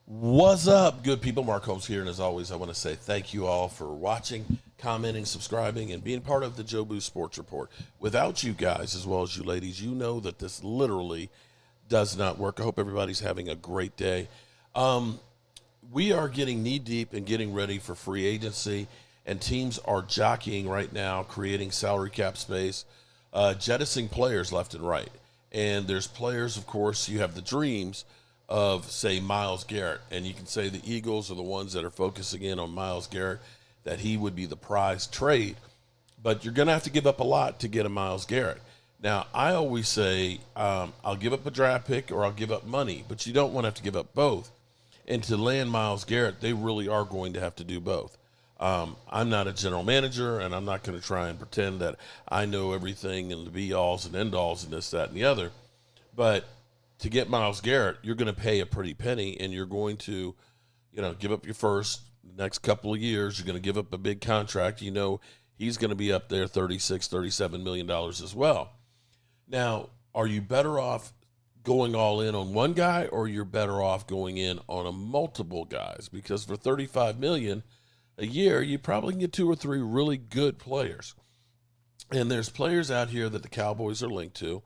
What's up, good people? Mark Holmes here, and as always, I want to say thank you all for watching, commenting, subscribing, and being part of the Joe Boo Sports Report. Without you guys, as well as you ladies, you know that this literally does not work. I hope everybody's having a great day. We are getting knee deep and getting ready for free agency, and teams are jockeying right now, creating salary cap space, jettisoning players left and right. And there's players, of course, you have the dreams of, say, Myles Garrett. And you can say the Eagles are the ones that are focusing in on Myles Garrett, that he would be the prize trade. But you're going to have to give up a lot to get a Myles Garrett. Now, I always say I'll give up a draft pick or I'll give up money, but you don't want to have to give up both. And to land Myles Garrett, they really are going to have to do both. I'm not a general manager, and I'm not going to try and pretend that I know everything and the be-alls and end-alls and this, that, and the other. But to get Myles Garrett, you're going to pay a pretty penny, and you're going to, give up your first next couple of years. You're going to give up a big contract. He's going to be up there $36, $37 million as well. Now, are you better off going all in on one guy, or you're better off going in on a multiple guys? Because for $35 million a year, you probably can get two or three really good players. And there's players out here that the Cowboys are linked to.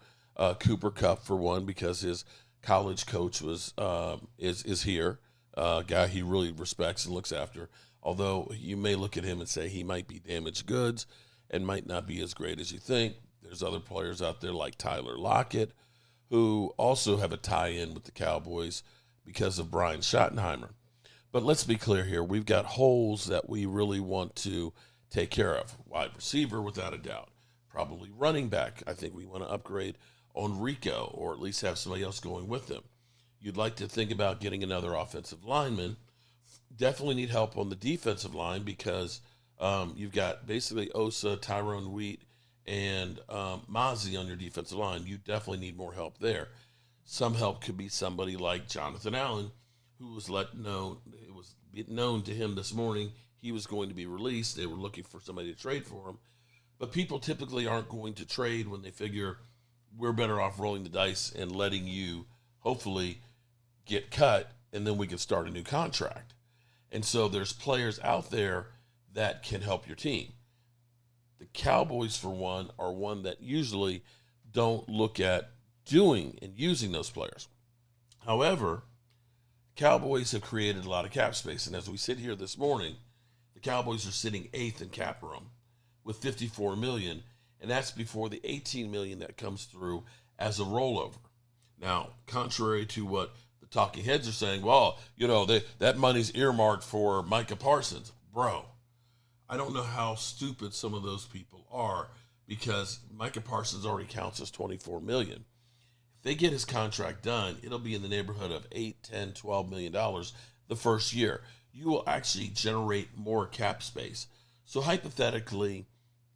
Cooper Kupp, for one, because his college coach is here, a guy he really respects and looks after. Although you may look at him and say he might be damaged goods and might not be as great as you think. There's other players out there like Tyler Lockett, who also have a tie-in with the Cowboys because of Brian Schottenheimer. But let's be clear here. We've got holes that we really want to take care of. Wide receiver, without a doubt. Probably running back. I think we want to upgrade on Rico, or at least have somebody else going with him. You'd like to think about getting another offensive lineman. Definitely need help on the defensive line because you've got basically Osa, Tyrone Wheat, and Mozzie on your defensive line. You definitely need more help there. Some help could be somebody like Jonathan Allen, who was it was known to him this morning he was going to be released. They were looking for somebody to trade for him. But people typically aren't going to trade when they figure we're better off rolling the dice and letting you hopefully get cut, and then we can start a new contract. And so there's players out there that can help your team. The Cowboys, for one, are one that usually don't look at doing and using those players. However, Cowboys have created a lot of cap space, and as we sit here this morning, the Cowboys are sitting 8th in cap room with $54 million, and that's before the $18 million that comes through as a rollover. Now, contrary to what the talking heads are saying, that money's earmarked for Micah Parsons. Bro, I don't know how stupid some of those people are, because Micah Parsons already counts as $24 million. If they get his contract done, it'll be in the neighborhood of $8, $10, $12 million the first year. You will actually generate more cap space. So hypothetically,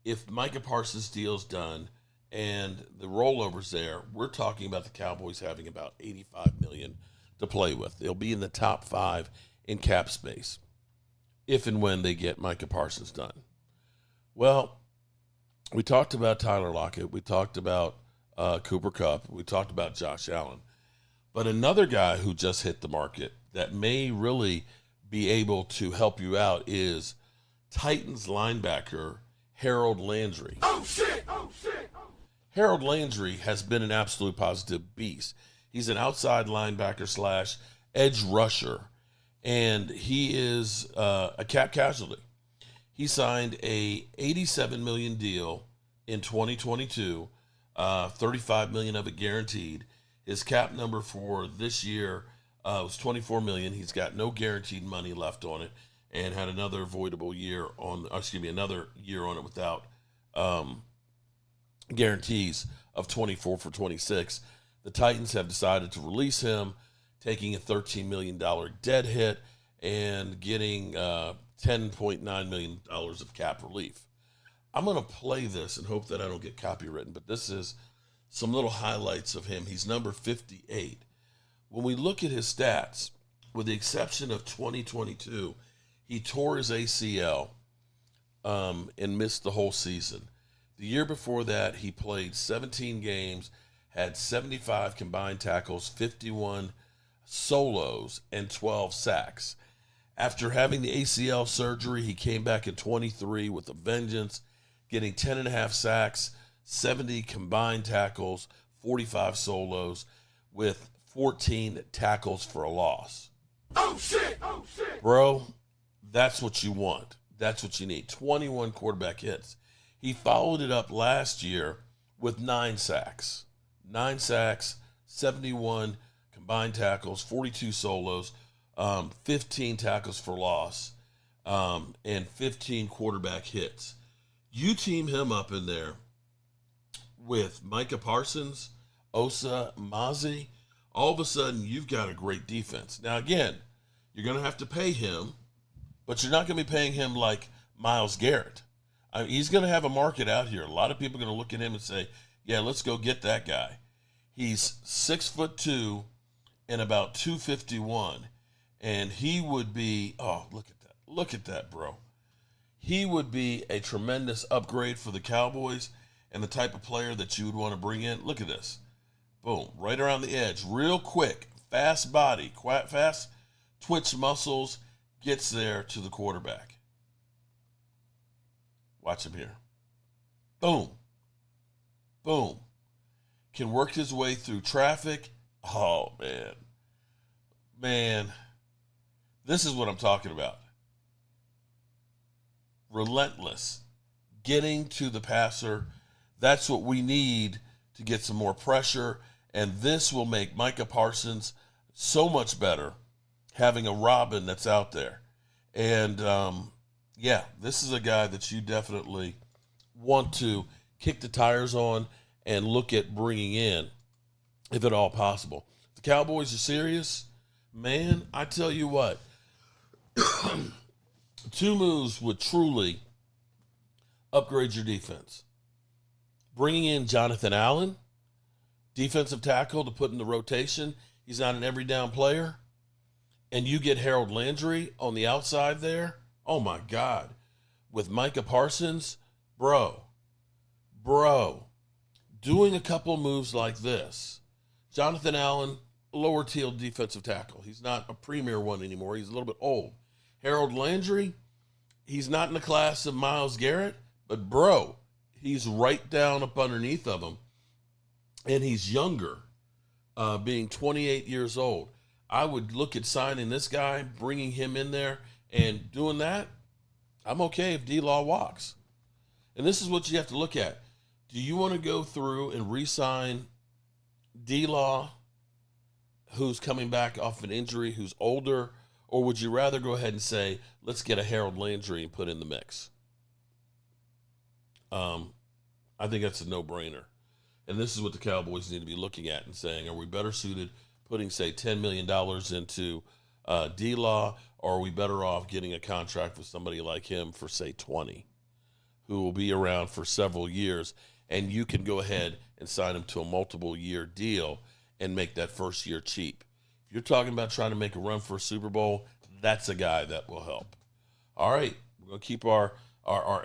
if Micah Parsons' deal's done and the rollover's there, we're talking about the Cowboys having about $85 million to play with. They'll be in the top 5 in cap space if and when they get Micah Parsons done. Well, we talked about Tyler Lockett. We talked about Cooper Kupp. We talked about Josh Allen. But another guy who just hit the market that may really be able to help you out is Titans linebacker Harold Landry. Oh, shit! Harold Landry has been an absolute positive beast. He's an outside linebacker / edge rusher, and he is a cap casualty. He signed a $87 million deal in 2022, $35 million of it guaranteed. His cap number for this year was $24 million. He's got no guaranteed money left on it, and had another voidable year another year on it without guarantees of 24 for 26. The Titans have decided to release him, taking a $13 million dead hit and getting $10.9 million of cap relief. I'm going to play this and hope that I don't get copywritten, but this is some little highlights of him. He's number 58. When we look at his stats, with the exception of 2022, he tore his ACL and missed the whole season. The year before that, he played 17 games, had 75 combined tackles, 51 solos and 12 sacks. After having the ACL surgery, he came back in 23 with a vengeance, getting 10.5 sacks, 70 combined tackles, 45 solos, with 14 tackles for a loss. Oh, shit! Oh, shit! Bro, that's what you want. That's what you need. 21 quarterback hits. He followed it up last year with 9 sacks. 9 sacks, 71 combined tackles, 42 solos, 15 tackles for loss, and 15 quarterback hits. You team him up in there with Micah Parsons, Osa Mazi, all of a sudden you've got a great defense. Now, again, you're going to have to pay him, but you're not going to be paying him like Myles Garrett. He's going to have a market out here. A lot of people are going to look at him and say, yeah, let's go get that guy. He's 6'2" and about 251, and he would be, oh, look at that. Look at that, bro. He would be a tremendous upgrade for the Cowboys and the type of player that you would want to bring in. Look at this. Boom, right around the edge, real quick, fast body, fast twitch muscles, gets there to the quarterback. Watch him here. Boom. Boom. Can work his way through traffic. Oh, man. Man, this is what I'm talking about. Relentless. Getting to the passer. That's what we need to get some more pressure. And this will make Micah Parsons so much better, having a Robin that's out there. And, yeah, this is a guy that you definitely want to kick the tires on and look at bringing in, if at all possible. The Cowboys are serious. Man, I tell you what, 2 moves would truly upgrade your defense. Bringing in Jonathan Allen, defensive tackle, to put in the rotation. He's not an every down player. And you get Harold Landry on the outside there. Oh, my God. With Micah Parsons, bro, doing a couple moves like this. Jonathan Allen, lower tier defensive tackle. He's not a premier one anymore. He's a little bit old. Harold Landry, he's not in the class of Myles Garrett, but, bro, he's right down up underneath of him. And he's younger, being 28 years old. I would look at signing this guy, bringing him in there, and doing that. I'm okay if D-Law walks. And this is what you have to look at. Do you want to go through and re-sign D-Law, who's coming back off an injury, who's older, or would you rather go ahead and say, let's get a Harold Landry and put in the mix? I think that's a no-brainer. And this is what the Cowboys need to be looking at and saying, are we better suited putting, say, $10 million into D-Law, or are we better off getting a contract with somebody like him for, say, 20, who will be around for several years, and you can go ahead and sign him to a multiple-year deal and make that first year cheap. If you're talking about trying to make a run for a Super Bowl, that's a guy that will help. All right, we're going to keep our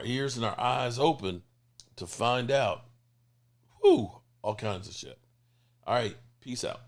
ears and our eyes open to find out all kinds of shit. All right, peace out.